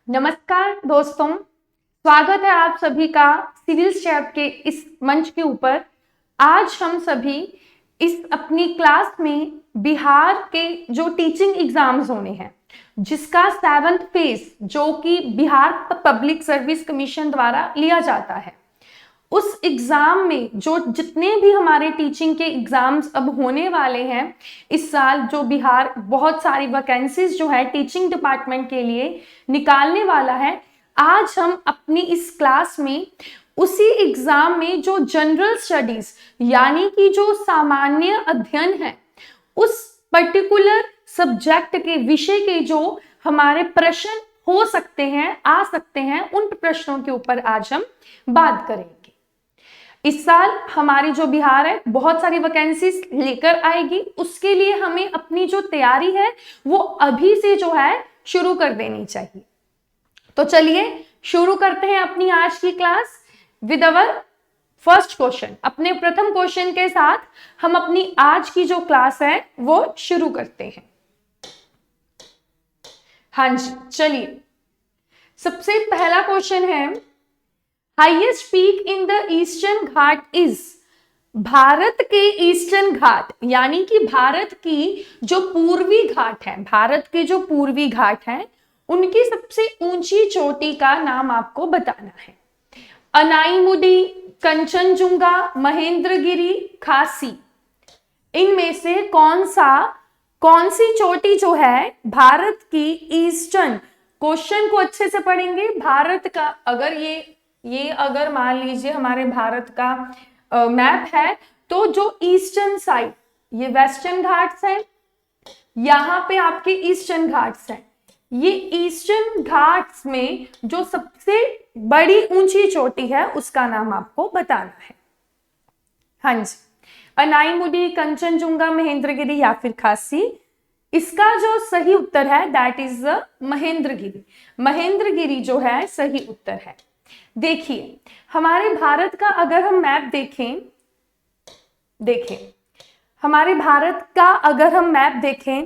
नमस्कार दोस्तों, स्वागत है आप सभी का सिविल स्टेप के इस मंच के ऊपर। आज हम सभी इस अपनी क्लास में बिहार के जो टीचिंग एग्जाम्स होने हैं, जिसका 7th फेज जो कि बिहार पब्लिक सर्विस कमीशन द्वारा लिया जाता है, उस एग्जाम में जो जितने भी हमारे टीचिंग के एग्जाम्स अब होने वाले हैं इस साल, जो बिहार बहुत सारी वैकेंसीज जो है टीचिंग डिपार्टमेंट के लिए निकालने वाला है, आज हम अपनी इस क्लास में उसी एग्जाम में जो जनरल स्टडीज यानी कि जो सामान्य अध्ययन है, उस पर्टिकुलर सब्जेक्ट के विषय के जो हमारे प्रश्न हो सकते हैं, आ सकते हैं, उन प्रश्नों के ऊपर आज हम बात करेंगे। इस साल हमारी जो बिहार है बहुत सारी वैकेंसीज लेकर आएगी, उसके लिए हमें अपनी जो तैयारी है वो अभी से जो है शुरू कर देनी चाहिए। तो चलिए शुरू करते हैं अपनी आज की class with our first question. अपने प्रथम क्वेश्चन के साथ हम अपनी आज की जो क्लास है वो शुरू करते हैं। हाँ जी, चलिए सबसे पहला क्वेश्चन है, highest peak in the eastern Ghat is. Bharat के ईस्टर्न घाट यानी कि भारत की जो पूर्वी घाट है, भारत के जो पूर्वी घाट है, उनकी सबसे ऊंची चोटी का नाम आपको बताना है। अनाईमुडी, कंचनजुंगा, महेंद्रगिरी, खासी, इनमें से कौन सी चोटी जो है भारत की ईस्टर्न, क्वेश्चन को अच्छे से पढ़ेंगे, भारत का अगर ये अगर मान लीजिए हमारे भारत का मैप है, तो जो ईस्टर्न साइड ये वेस्टर्न घाट्स है, यहाँ पे आपके ईस्टर्न घाट्स हैं। ये ईस्टर्न घाट्स में जो सबसे बड़ी ऊंची चोटी है उसका नाम आपको बताना है। हाँ जी, अनाईमुडी, कंचनजुंगा, महेंद्रगिरी या फिर खासी। इसका जो सही उत्तर है that is the Mahendragiri. Mahendragiri जो है सही उत्तर है। देखिए हमारे भारत का अगर हम मैप देखें हमारे भारत का अगर हम मैप देखें,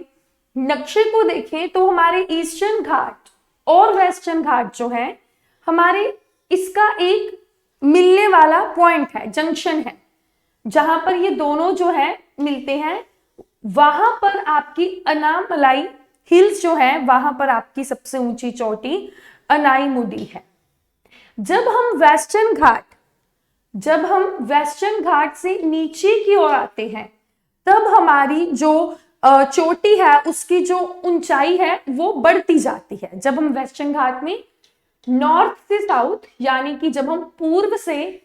नक्शे को देखें, तो हमारे ईस्टर्न घाट और वेस्टर्न घाट जो है हमारे, इसका एक मिलने वाला पॉइंट है, जंक्शन है, जहां पर ये दोनों जो है मिलते हैं। वहां पर आपकी अनामलाई हिल्स जो है, वहां पर आपकी सबसे ऊंची चोटी अनाईमुडी है। जब हम वेस्टर्न घाट से नीचे की ओर आते हैं, तब हमारी जो चोटी है उसकी जो ऊंचाई है वो बढ़ती जाती है। जब हम वेस्टर्न घाट में नॉर्थ से साउथ यानी कि जब हम पूर्व से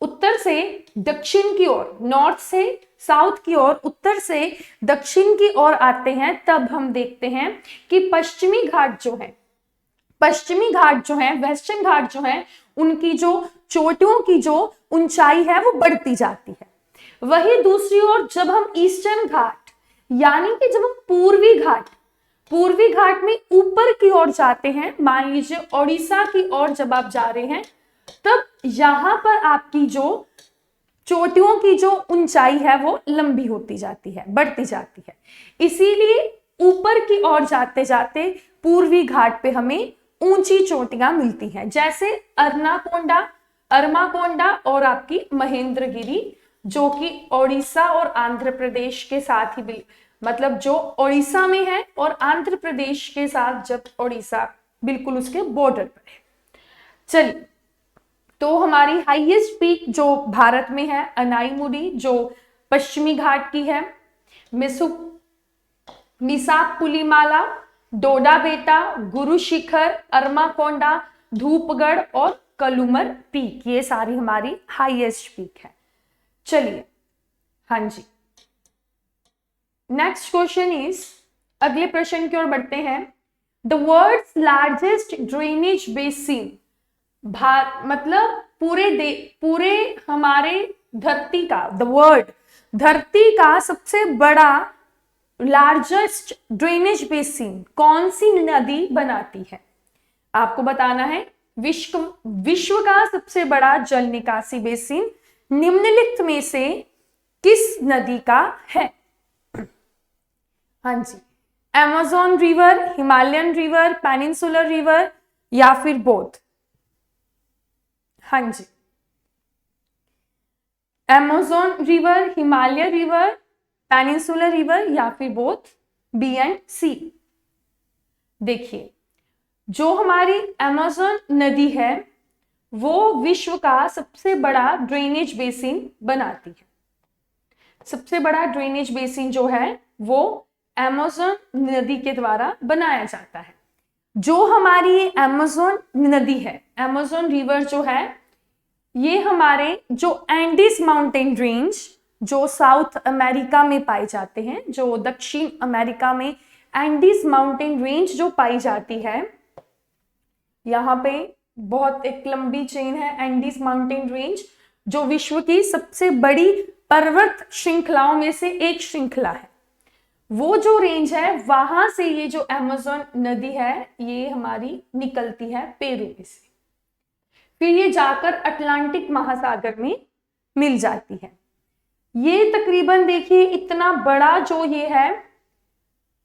उत्तर से दक्षिण की ओर, नॉर्थ से साउथ की ओर, उत्तर से दक्षिण की ओर आते हैं, तब हम देखते हैं कि पश्चिमी घाट जो है, वेस्टर्न घाट जो है, उनकी जो चोटियों की जो ऊंचाई है वो बढ़ती जाती है। वही दूसरी ओर जब हम ईस्टर्न घाट यानी कि जब हम पूर्वी घाट में ऊपर की ओर जाते हैं, मान लीजिए ओडिशा की ओर जब आप जा रहे हैं, तब यहां पर आपकी जो चोटियों की जो ऊंचाई है वो लंबी होती जाती है, बढ़ती जाती है। इसीलिए ऊपर की ओर जाते जाते पूर्वी घाट पे हमें ऊंची चोटियां मिलती हैं, जैसे अरमाकोंडा और आपकी महेंद्रगिरी, जो कि ओडिशा और आंध्र प्रदेश के साथ ही, मतलब जो ओडिशा में है और आंध्र प्रदेश के साथ, जब ओडिशा बिल्कुल उसके बॉर्डर पर है। चलिए, तो हमारी हाईएस्ट पीक जो भारत में है अनाईमुडी, जो पश्चिमी घाट की है, मिसापुलीमाला, डोडा बेटा, गुरु शिखर, अरमाकोंडा, धूपगढ़ और कलुमर पीक, ये सारी हमारी हाईएस्ट पीक है। चलिए, हाँ जी, नेक्स्ट क्वेश्चन इज, अगले प्रश्न की ओर बढ़ते हैं। The world's largest drainage basin, मतलब पूरे हमारे धरती का, धरती का सबसे बड़ा लार्जेस्ट ड्रेनेज बेसिन कौन सी नदी बनाती है? आपको बताना है। विश्व का सबसे बड़ा जल निकासी बेसिन निम्नलिखित में से किस नदी का है? हाँ जी, Amazon river, Himalayan river, peninsular river, या फिर बोथ? हाँ जी, Amazon river, Himalaya river, peninsular river या फिर बोथ? बी एंड सी। देखिए, जो हमारी अमेज़न नदी है वो विश्व का सबसे बड़ा ड्रेनेज बेसिन बनाती है। सबसे बड़ा ड्रेनेज बेसिन जो है वो अमेज़न नदी के द्वारा बनाया जाता है। जो हमारी अमेज़न नदी है, अमेज़न रिवर जो है, ये हमारे जो एंडीज माउंटेन रेंज जो साउथ अमेरिका में पाए जाते हैं, जो दक्षिण अमेरिका में एंडीज माउंटेन रेंज जो पाई जाती है, यहाँ पे बहुत एक लंबी चेन है एंडीज माउंटेन रेंज, जो विश्व की सबसे बड़ी पर्वत श्रृंखलाओं में से एक श्रृंखला है। वो जो रेंज है वहां से ये जो अमेज़न नदी है ये हमारी निकलती है पेरू में से, फिर ये जाकर अटलांटिक महासागर में मिल जाती है। ये तकरीबन देखिए इतना बड़ा जो ये है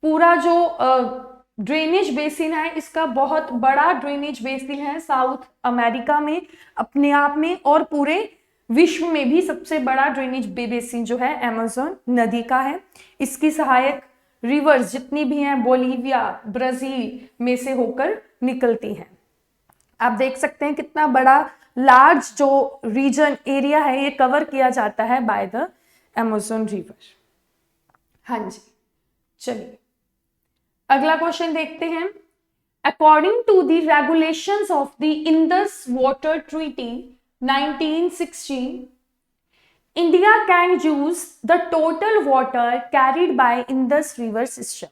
पूरा जो ड्रेनेज बेसिन है, इसका बहुत बड़ा ड्रेनेज बेसिन है साउथ अमेरिका में अपने आप में, और पूरे विश्व में भी सबसे बड़ा ड्रेनेज बेसिन जो है अमेज़न नदी का है। इसकी सहायक रिवर्स जितनी भी हैं बोलीविया, ब्राजील में से होकर निकलती हैं। आप देख सकते हैं कितना बड़ा लार्ज जो रीजन एरिया है ये कवर किया जाता है बाय द अमेज़न रिवर। हाँ जी, चलिए अगला क्वेश्चन देखते हैं। According to the regulations of the Indus water treaty 1960, India can use the total water carried by Indus river system।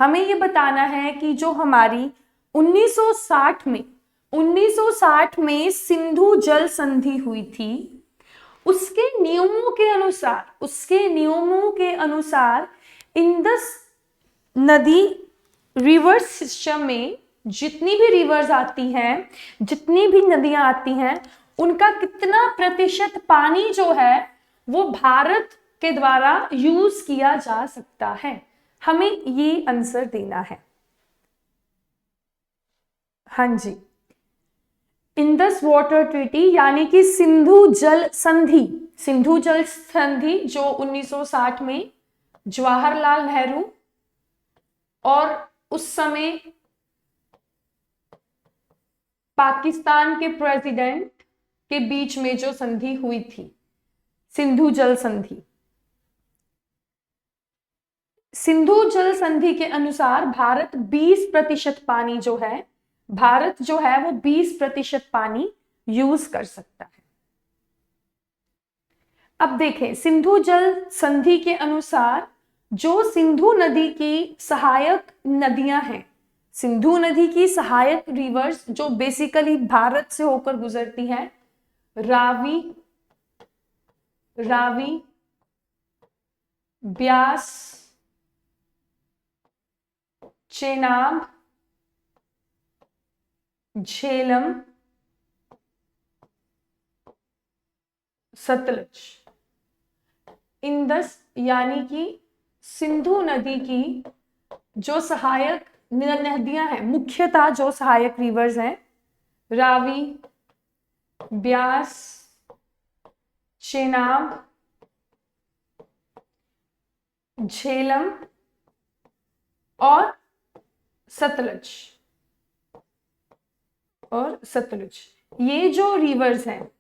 हमें ये बताना है कि जो हमारी 1960 में सिंधु जल संधि हुई थी, उसके नियमों के अनुसार इंडस नदी रिवर सिस्टम में जितनी भी रिवर्स आती हैं, जितनी भी नदियां आती हैं, उनका कितना प्रतिशत पानी जो है वो भारत के द्वारा यूज किया जा सकता है, हमें ये आंसर देना है। हाँ जी, इंडस वाटर ट्रीटी यानी कि सिंधु जल संधि जो 1960 में जवाहरलाल नेहरू और उस समय पाकिस्तान के प्रेसिडेंट के बीच में जो संधि हुई थी, सिंधु जल संधि। सिंधु जल संधि के अनुसार भारत 20% पानी जो है वो 20% पानी यूज कर सकता है। अब देखें, सिंधु जल संधि के अनुसार जो सिंधु नदी की सहायक नदियां हैं, सिंधु नदी की सहायक रिवर्स जो बेसिकली भारत से होकर गुजरती हैं, रावी, ब्यास, चेनाब, झेलम, सतलज। इंडस यानी कि सिंधु नदी की जो सहायक नदियां हैं, मुख्यतः जो सहायक रिवर्स हैं, रावी, ब्यास, चेनाब, झेलम और सतलज ये जो रिवर्स हैं,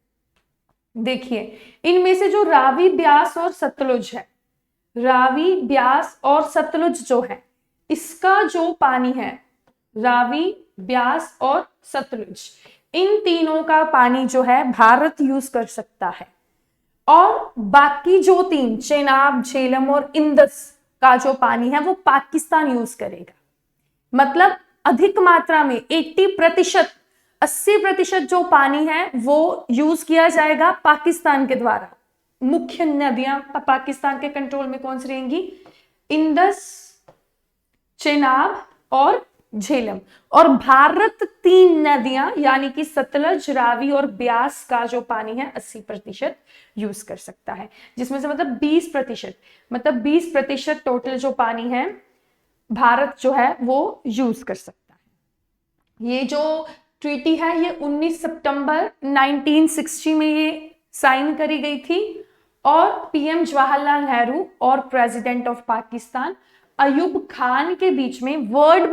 देखिए इनमें से जो रावी, ब्यास और सतलुज है, रावी, ब्यास और सतलुज जो है, इसका जो पानी है, रावी, ब्यास और सतलुज, इन तीनों का पानी जो है भारत यूज कर सकता है, और बाकी जो 3 चेनाब, झेलम और इंडस का जो पानी है वो पाकिस्तान यूज करेगा। मतलब अधिक मात्रा में 80% जो पानी है वो यूज किया जाएगा पाकिस्तान के द्वारा। मुख्य नदियां पाकिस्तान के कंट्रोल में कौन सी रहेंगी? इंडस, चेनाब और झेलम। और भारत 3 नदियां यानी कि सतलज, रावी और ब्यास का जो पानी है 80% यूज कर सकता है, जिसमें से मतलब 20% टोटल जो पानी है भारत जो है वो यूज कर सकता है। ये जो ट्रीटी है ये 19 सितंबर 1960 में ये साइन करी गई थी और पीएम जवाहरलाल नेहरू और प्रेसिडेंट ऑफ पाकिस्तान अयूब खान के बीच में वर्ल्ड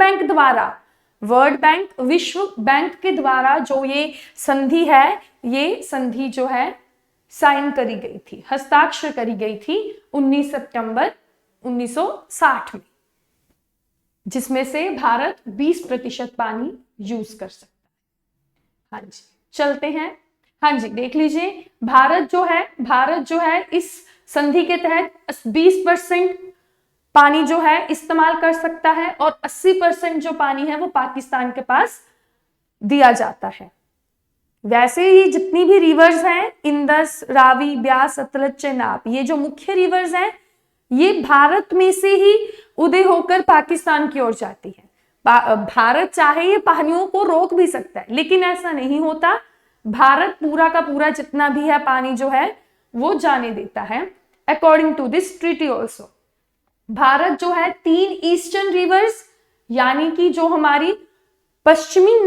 बैंक विश्व बैंक के द्वारा जो ये संधि है, ये संधि जो है साइन करी गई थी, हस्ताक्षर करी गई थी 19 सितंबर 1960 में, जिसमें से भारत 20% पानी यूज कर सकता है। हाँ जी, चलते हैं। हाँ जी, देख लीजिए, भारत जो है इस संधि के तहत 20% पानी जो है इस्तेमाल कर सकता है और 80% जो पानी है वो पाकिस्तान के पास दिया जाता है। वैसे ये जितनी भी रिवर्स हैं, इंदस, रावी, ब्यास, सतलज, चेनाब, ये जो मुख्य रिवर्स हैं ये भारत में से ही उदय होकर पाकिस्तान की ओर जाती है। भारत चाहे ये पानियों को रोक भी सकता है, लेकिन ऐसा नहीं होता। भारत पूरा का पूरा जितना भी है पानी जो है वो जाने देता है। According to this treaty also Bharat जो है 3 ईस्टर्न रिवर्स, यानी कि जो हमारी पश्चिमी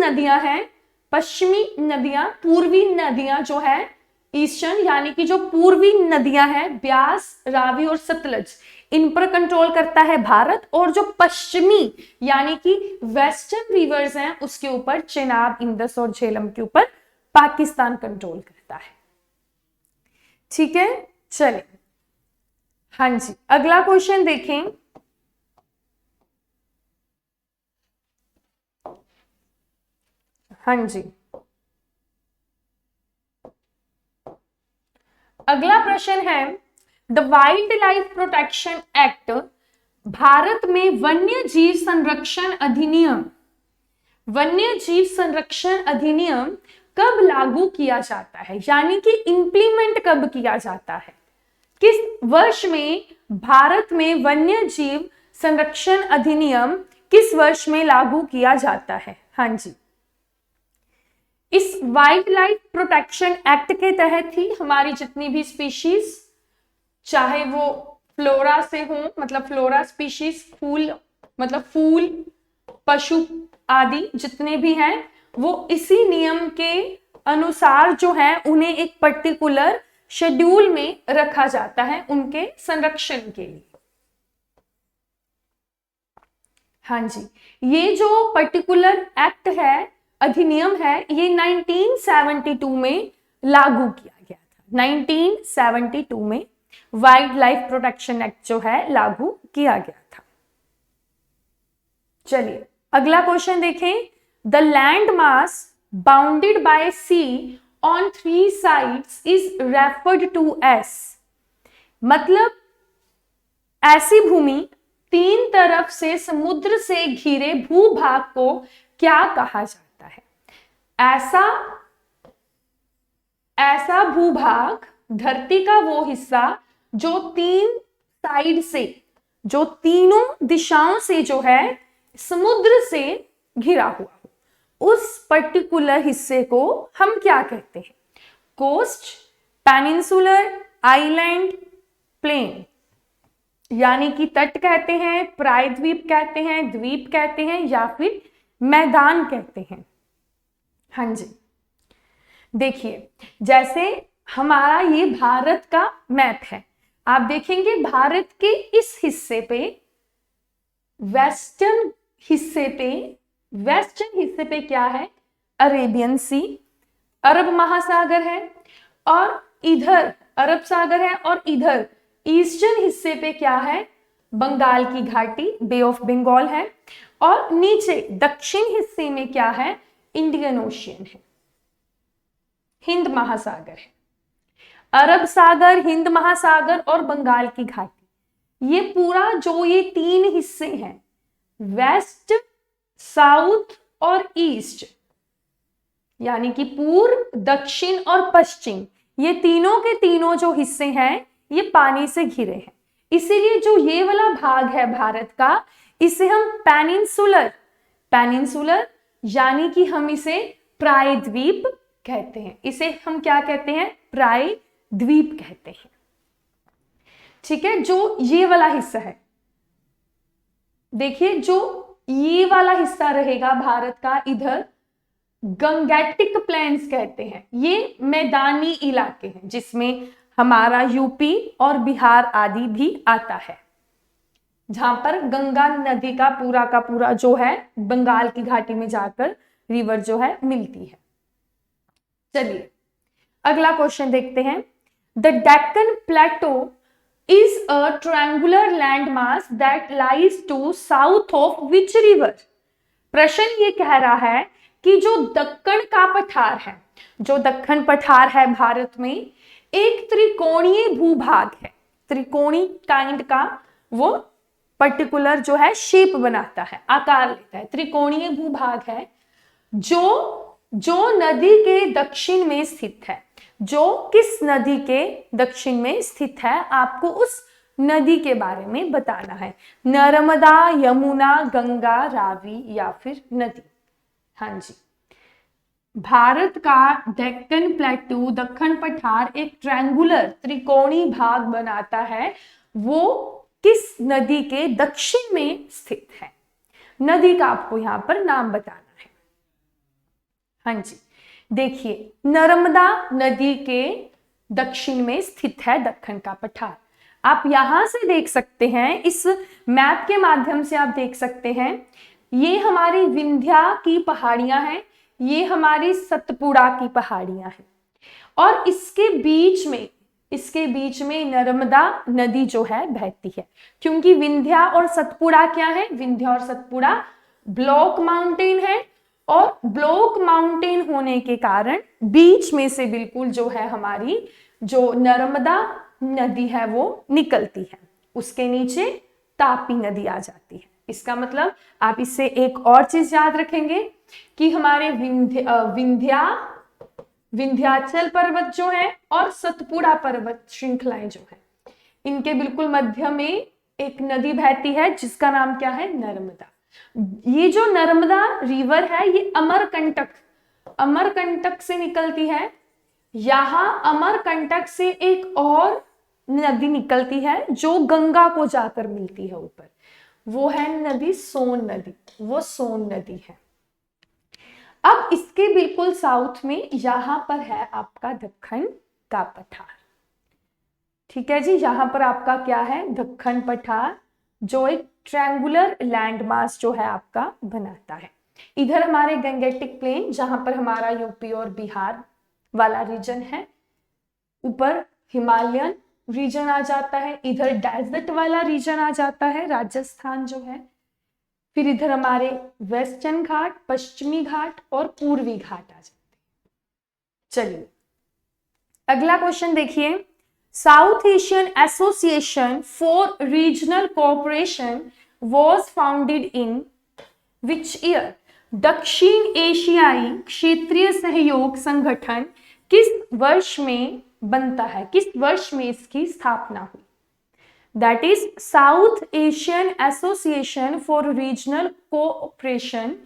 नदियां, पूर्वी नदियां जो है ईस्टर्न, यानी कि जो पूर्वी नदियां हैं ब्यास, रावी और सतलज, इन पर कंट्रोल करता है भारत, और जो पश्चिमी यानी कि वेस्टर्न रिवर्स हैं उसके ऊपर चेनाब, इंदस और झेलम के ऊपर पाकिस्तान कंट्रोल करता है। ठीक है, चलिए। हाँ जी, अगला क्वेश्चन देखें। हाँ जी, अगला प्रश्न है, the wild life protection act, Bharat में वन्य जीव संरक्षण अधिनियम कब लागू किया जाता है, यानी कि इंप्लीमेंट कब किया जाता है? किस वर्ष में भारत में वन्य जीव संरक्षण अधिनियम किस वर्ष में लागू किया जाता है? हाँ जी, इस वाइल्ड लाइफ प्रोटेक्शन एक्ट के तहत ही हमारी जितनी भी स्पीशीज, चाहे वो फ्लोरा से हो, मतलब फ्लोरा स्पीशीज, फूल, पशु आदि जितने भी हैं, वो इसी नियम के अनुसार जो है उन्हें एक पर्टिकुलर शेड्यूल में रखा जाता है उनके संरक्षण के लिए। हाँ जी, ये जो पर्टिकुलर एक्ट है, अधिनियम है, ये 1972 में लागू किया गया था। 1972 में वाइल्ड लाइफ प्रोटेक्शन एक्ट जो है लागू किया गया था। चलिए, अगला क्वेश्चन देखें। The land mass bounded by sea on 3 sides is referred to as, मतलब ऐसी भूमि 3 तरफ से समुद्र से घिरे भूभाग को क्या कहा जाता है? ऐसा भूभाग, धरती का वो हिस्सा जो 3 साइड से, जो तीनों दिशाओं से जो है समुद्र से घिरा हुआ हो, उस पर्टिकुलर हिस्से को हम क्या कहते हैं? कोस्ट, पेनिनसुलर, आइलैंड, प्लेन, यानी कि तट कहते हैं, प्रायद्वीप कहते हैं, द्वीप कहते हैं, या फिर मैदान कहते हैं। हाँ जी, देखिए, जैसे हमारा ये भारत का मैप है, आप देखेंगे भारत के इस हिस्से पे, वेस्टर्न हिस्से पे क्या है? अरेबियन सी, अरब महासागर है, और इधर अरब सागर है, और इधर ईस्टर्न हिस्से पे क्या है? बंगाल की घाटी, बे ऑफ बंगाल है, और नीचे दक्षिण हिस्से में क्या है? इंडियन ओशियन है, हिंद महासागर है। अरब सागर, हिंद महासागर और बंगाल की घाटी, ये पूरा जो ये 3 हिस्से हैं, वेस्ट, साउथ और ईस्ट, यानी कि पूर्व, दक्षिण और पश्चिम, ये तीनों के तीनों जो हिस्से हैं ये पानी से घिरे हैं। इसीलिए जो ये वाला भाग है भारत का, इसे हम पेनिनसुलर यानी कि हम इसे प्रायद्वीप कहते हैं। इसे हम क्या कहते हैं? प्रायद्वीप कहते हैं। ठीक है, जो ये वाला हिस्सा है, देखिए, जो ये वाला हिस्सा रहेगा भारत का, इधर गंगेटिक प्लेन्स कहते हैं, ये मैदानी इलाके हैं जिसमें हमारा यूपी और बिहार आदि भी आता है, जहां पर गंगा नदी का पूरा जो है बंगाल की घाटी में जाकर रिवर जो है मिलती है। चलिए अगला क्वेश्चन देखते हैं। The Deccan plateau is a triangular land mass that lies to south of which river. प्रश्न ये कह रहा है कि जो दक्कन का पठार है, जो दक्कन पठार है भारत में, एक त्रिकोणीय भूभाग है, त्रिकोणी काइंड का वो पर्टिकुलर जो है शेप बनाता है, आकार लेता है, त्रिकोणीय भूभाग है जो नदी के दक्षिण में स्थित है। जो किस नदी के दक्षिण में स्थित है, आपको उस नदी के बारे में बताना है, नर्मदा, यमुना, गंगा, रावी या फिर नदी। हाँ जी, भारत का डेक्कन प्लेटू, दक्कन पठार एक ट्रायंगुलर त्रिकोणी भाग बनाता है, वो किस नदी के दक्षिण में स्थित है। नदी का आपको यहां पर नाम बताना है। हाँ जी, देखिए नर्मदा नदी के दक्षिण में स्थित है दक्कन का पठार। आप यहां से देख सकते हैं, इस मैप के माध्यम से आप देख सकते हैं, ये हमारी विंध्या की पहाड़ियां हैं, ये हमारी सतपुड़ा की पहाड़ियां हैं, और इसके बीच में नर्मदा नदी जो है बहती है। क्योंकि विंध्या और सतपुड़ा क्या है, विंध्या और सतपुड़ा ब्लॉक माउंटेन है, और ब्लॉक माउंटेन होने के कारण बीच में से बिल्कुल जो है हमारी जो नर्मदा नदी है वो निकलती है, उसके नीचे तापी नदी आ जाती है। इसका मतलब आप इससे एक और चीज याद रखेंगे कि हमारे विंध्याचल पर्वत जो है और सतपुड़ा पर्वत श्रृंखलाएं जो है, इनके बिल्कुल मध्य में एक नदी बहती है जिसका नाम क्या है, नर्मदा। ये जो नर्मदा रिवर है ये अमरकंटक से निकलती है। यहां अमरकंटक से एक और नदी निकलती है जो गंगा को जाकर मिलती है ऊपर, वो है नदी सोन नदी, वो सोन नदी है। अब इसके बिल्कुल साउथ में यहां पर है आपका दक्कन का पठार। ठीक है जी, यहां पर आपका क्या है, दक्कन पठार, जो एक ट्रायंगुलर लैंड मास जो है आपका बनाता है। इधर हमारे गंगेटिक प्लेन, जहां पर हमारा यूपी और बिहार वाला रीजन है, ऊपर हिमालयन रीजन आ जाता है, इधर डेजर्ट वाला रीजन आ जाता है, राजस्थान जो है, फिर इधर हमारे वेस्टर्न घाट, पश्चिमी घाट और पूर्वी घाट आ जाते हैं। चलिए अगला क्वेश्चन देखिए। South Asian association for regional cooperation was founded in which year? दक्षिण एशियाई क्षेत्रीय सहयोग संगठन किस वर्ष में बनता है, किस वर्ष में इसकी स्थापना हुई? That is south Asian association for regional cooperation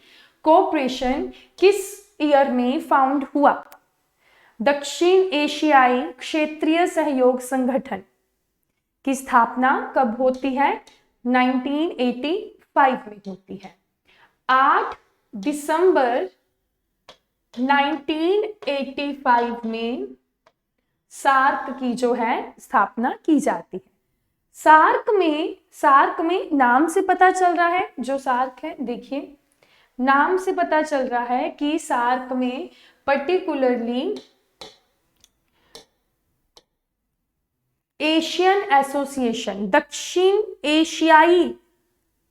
किस ईयर में फाउंड हुआ? दक्षिण एशियाई क्षेत्रीय सहयोग संगठन की स्थापना कब होती है? 1985 में होती है। 8 दिसंबर 1985 में सार्क की जो है स्थापना की जाती है। सार्क में नाम से पता चल रहा है, जो सार्क है देखिए नाम से पता चल रहा है कि सार्क में पर्टिकुलरली एशियन एसोसिएशन,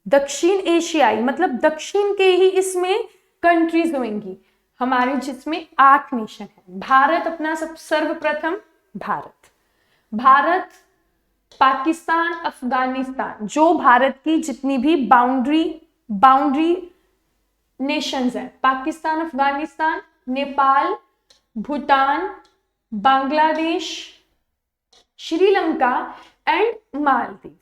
दक्षिण एशियाई मतलब दक्षिण के ही इसमें कंट्रीज होंगी हमारे, जिसमें 8 नेशन है। भारत अपना सब सर्वप्रथम, भारत, पाकिस्तान, अफगानिस्तान, जो भारत की जितनी भी बाउंड्री नेशंस है, पाकिस्तान, अफगानिस्तान, नेपाल, भूटान, बांग्लादेश, श्रीलंका एंड मालदीव।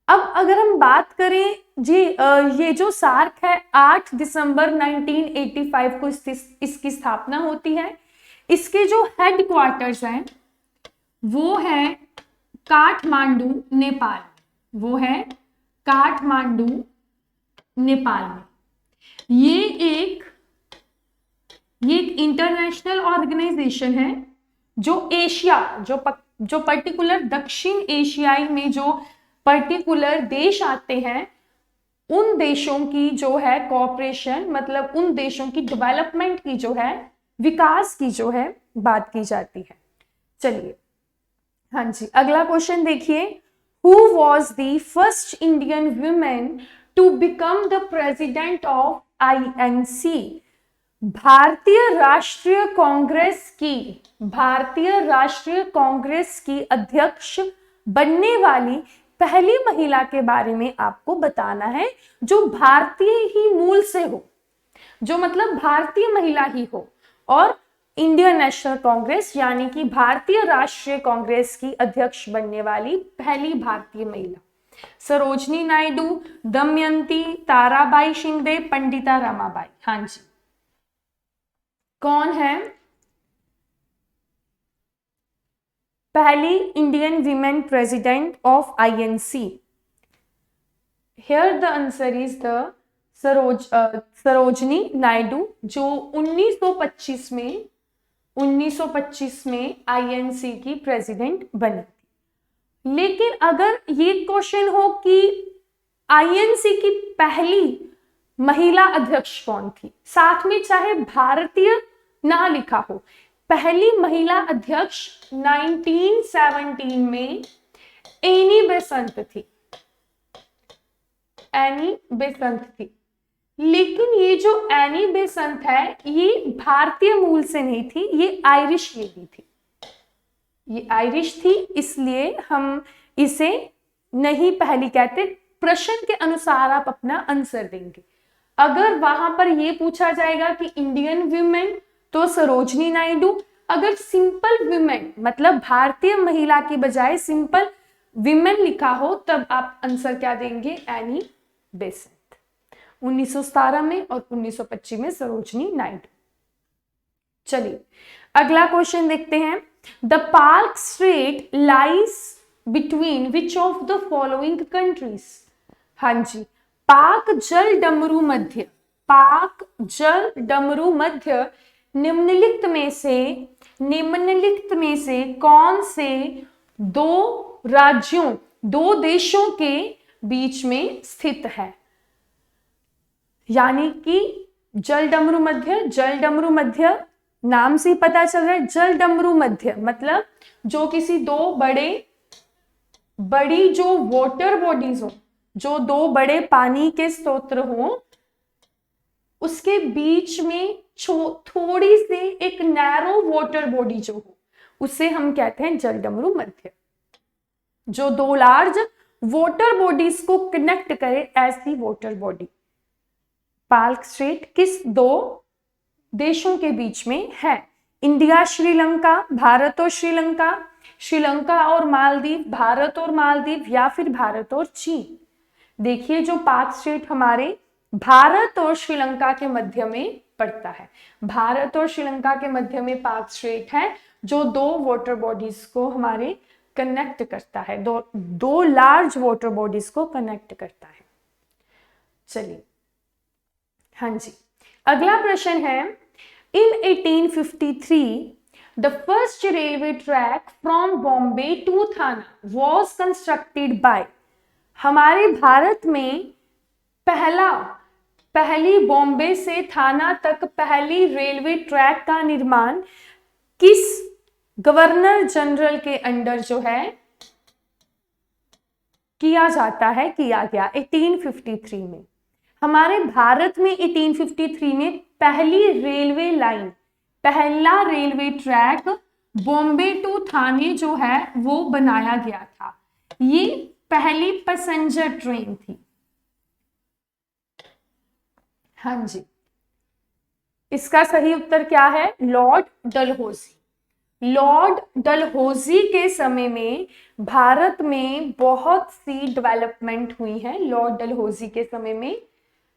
अब अगर हम बात करें जी, ये जो सार्क है 8 दिसंबर 1985 को इसकी स्थापना होती है। इसके जो हेडक्वार्टर्स हैं वो है काठमांडू, नेपाल, वो है काठमांडू नेपाल में। ये एक इंटरनेशनल ऑर्गेनाइजेशन है जो एशिया, जो पर्टिकुलर दक्षिण एशियाई में जो पर्टिकुलर देश आते हैं, उन देशों की जो है कोऑपरेशन, मतलब उन देशों की डेवलपमेंट की जो है, विकास की जो है बात की जाती है। चलिए, हाँ जी, अगला क्वेश्चन देखिए। Who was the first Indian women to become the president of INC? भारतीय राष्ट्रीय कांग्रेस की अध्यक्ष बनने वाली पहली महिला के बारे में आपको बताना है, जो भारतीय ही मूल से हो, जो मतलब भारतीय महिला ही हो, और इंडियन नेशनल कांग्रेस यानी कि भारतीय राष्ट्रीय कांग्रेस की अध्यक्ष बनने वाली पहली भारतीय महिला। सरोजनी नायडू, दमयंती, ताराबाई शिंदे, पंडिता रमाबाई। हाँ जी, कौन है पहली Indian women president of INC? Here the answer is the Sarojini Naidu, जो 1925 में INC की प्रेसिडेंट बनी थी। लेकिन अगर ये क्वेश्चन हो कि INC की पहली महिला अध्यक्ष कौन थी, साथ में चाहे भारतीय ना लिखा हो, पहली महिला अध्यक्ष 1917 में एनी बेसेंट थी। लेकिन ये जो एनी बेसेंट है, ये भारतीय मूल से नहीं थी, ये आयरिश लेडी थी, ये आयरिश थी, इसलिए हम इसे नहीं पहली कहते। प्रश्न के अनुसार आप अपना आंसर देंगे। अगर वहां पर ये पूछा जाएगा कि इंडियन वुमेन, तो सरोजनी नायडू। अगर सिंपल वुमेन मतलब भारतीय महिला की बजाय सिंपल विमेन लिखा हो, तब आप आंसर क्या देंगे? Annie Besant. 1917 में और 1925 में सरोजनी नायडू। चलिए, अगला क्वेश्चन देखते हैं। The park straight lies between which of the following countries? हाँ जी, पाक जल डमरू मध्य निम्नलिखित में से कौन से दो देशों के बीच में स्थित है? यानी कि जल डमरू मध्य नाम से पता चल रहा है। जल डमरू मध्य मतलब जो किसी दो बड़ी जो वाटर बॉडीज हो, जो दो बड़े पानी के स्रोत हो, उसके बीच में थोड़ी सी एक नैरो वाटर बॉडी जो हो, उसे हम कहते हैं जल डमरू मध्य। जो दो लार्ज वाटर बॉडीज को कनेक्ट करे, ऐसी वाटर बॉडी। पार्क स्ट्रेट किस दो देशों के बीच में है? इंडिया श्रीलंका, भारत और श्रीलंका, श्रीलंका और मालदीव, भारत और मालदीव, या फिर भारत और चीन। देखिए, जो पार्क स्ट्रेट हमारे भारत और श्रीलंका के मध्य में पड़ता है। भारत और श्रीलंका के मध्य में पार्क स्ट्रेट है, जो दो वाटर बॉडीज को हमारे कनेक्ट करता है, दो लार्ज वाटर बॉडीज को कनेक्ट करता है। चलिए, हाँ जी, अगला प्रश्न है। In 1853 the first railway track from Bombay to Thana was constructed by. हमारे भारत में पहली बॉम्बे से थाना तक पहली रेलवे ट्रैक का निर्माण किस गवर्नर जनरल के अंडर जो है किया गया? 1853 में। हमारे भारत में 1853 में पहला रेलवे ट्रैक बॉम्बे टू थाने जो है वो बनाया गया था। ये पहली पैसेंजर ट्रेन थी। हाँ जी, इसका सही उत्तर क्या है? लॉर्ड डलहौजी के समय में भारत में बहुत सी डेवलपमेंट हुई है। लॉर्ड डलहौजी के समय में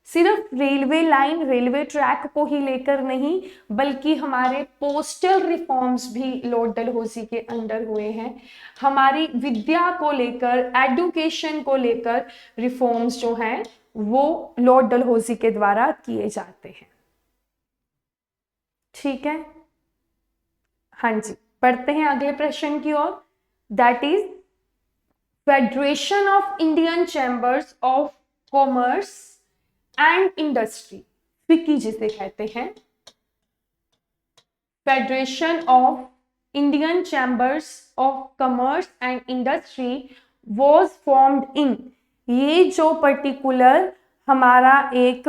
सिर्फ रेलवे ट्रैक को ही लेकर नहीं, बल्कि हमारे पोस्टल रिफॉर्म्स भी लॉर्ड डलहौजी के अंडर हुए हैं। हमारी विद्या को लेकर, एडुकेशन को लेकर रिफॉर्म्स जो हैं वो लॉर्ड डलहौजी के द्वारा किए जाते हैं। ठीक है, हाँ जी, पढ़ते हैं अगले प्रश्न की ओर। That is Federation of Indian Chambers of Commerce and Industry, FICCI जिसे कहते हैं, Federation of Indian Chambers of Commerce and Industry was formed in, ये जो पर्टिकुलर हमारा एक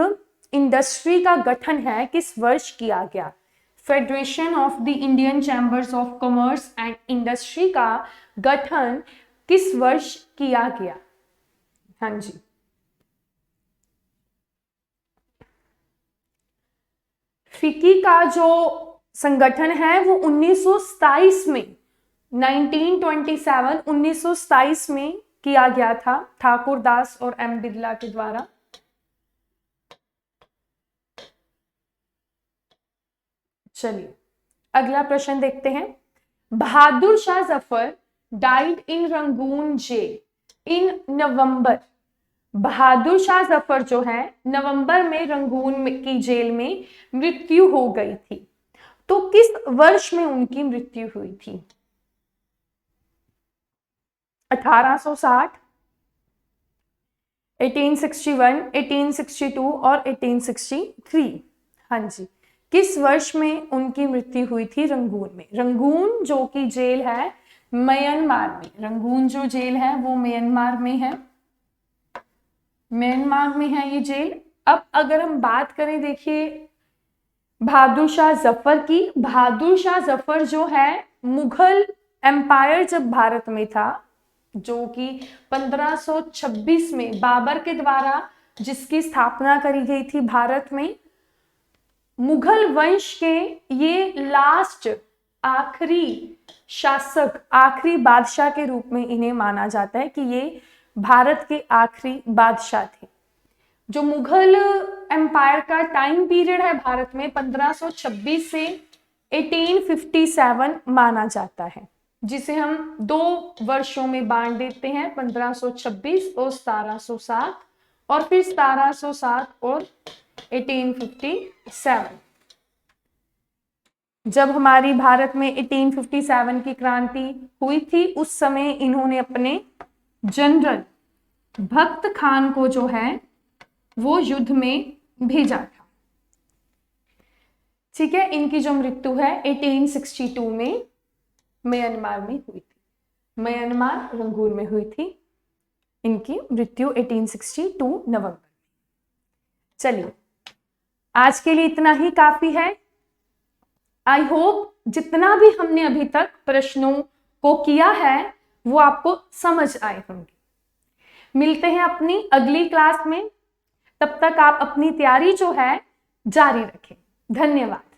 इंडस्ट्री का गठन है किस वर्ष किया गया। Federation of the Indian Chambers of Commerce and industry का गठन किस वर्ष किया गया। हाँ जी, फिक्की का जो संगठन है वो 1927 में 1927 में किया गया था ठाकुर दास और एम बिरला के द्वारा। चलिए अगला प्रश्न देखते हैं। Bahadur Shah Zafar died in Rangoon jail in November, Bahadur Shah Zafar जो है नवंबर में रंगून की जेल में मृत्यु हो गई थी, तो किस वर्ष में उनकी मृत्यु हुई थी। 1860, 1861, 1862 और 1863। हाँ जी, किस वर्ष में उनकी मृत्यु हुई थी रंगून में। रंगून जो कि जेल है म्यांमार में, रंगून जो जेल है वो म्यांमार में है, म्यांमार में है ये जेल। अब अगर हम बात करें, देखिए बहादुर शाह जफर की, बहादुर शाह जफर जो है मुगल एम्पायर जब भारत में था, जो कि 1526 में बाबर के द्वारा जिसकी स्थापना करी गई थी भारत में, मुगल वंश के ये लास्ट आखिरी शासक, आखिरी बादशाह के रूप में इन्हें माना जाता है कि ये भारत के आखिरी बादशाह थे। जो मुगल एम्पायर का टाइम पीरियड है भारत में 1526 से 1857 माना जाता है, जिसे हम 2 वर्षों में बांट देते हैं, 1526 और 1707, और फिर 1707 और 1857। जब हमारी भारत में 1857 की क्रांति हुई थी, उस समय इन्होंने अपने जनरल भक्त खान को जो है वो युद्ध में भेजा था। ठीक है, इनकी जो मृत्यु है 1862 में म्यांमार में हुई थी, म्यांमार रंगून में हुई थी इनकी मृत्यु 1862 नवंबर। चलिए आज के लिए इतना ही काफी है। आई होप जितना भी हमने अभी तक प्रश्नों को किया है वो आपको समझ आए होंगे। मिलते हैं अपनी अगली क्लास में, तब तक आप अपनी तैयारी जो है जारी रखें। धन्यवाद।